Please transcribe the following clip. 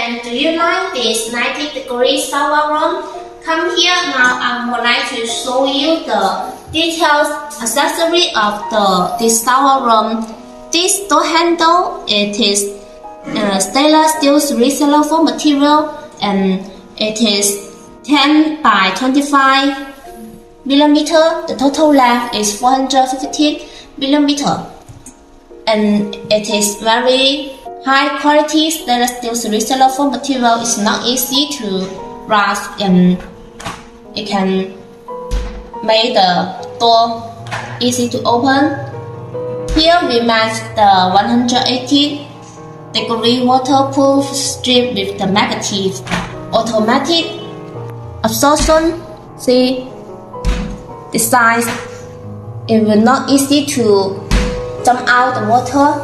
And do you like this 90-degree shower room? Come here now. I would like to show you the details accessory of this shower room. This door handle, it is stainless steel recyclable material, and it is 10 by 25 millimeter. The total length is 450 millimeter, and it is very high quality stainless steel recyclable material. It's not easy to rust, and it can make the door easy to open. Here we match the 180-degree waterproof strip with the negative automatic absorption. See the size, it will not easy to jump out the water.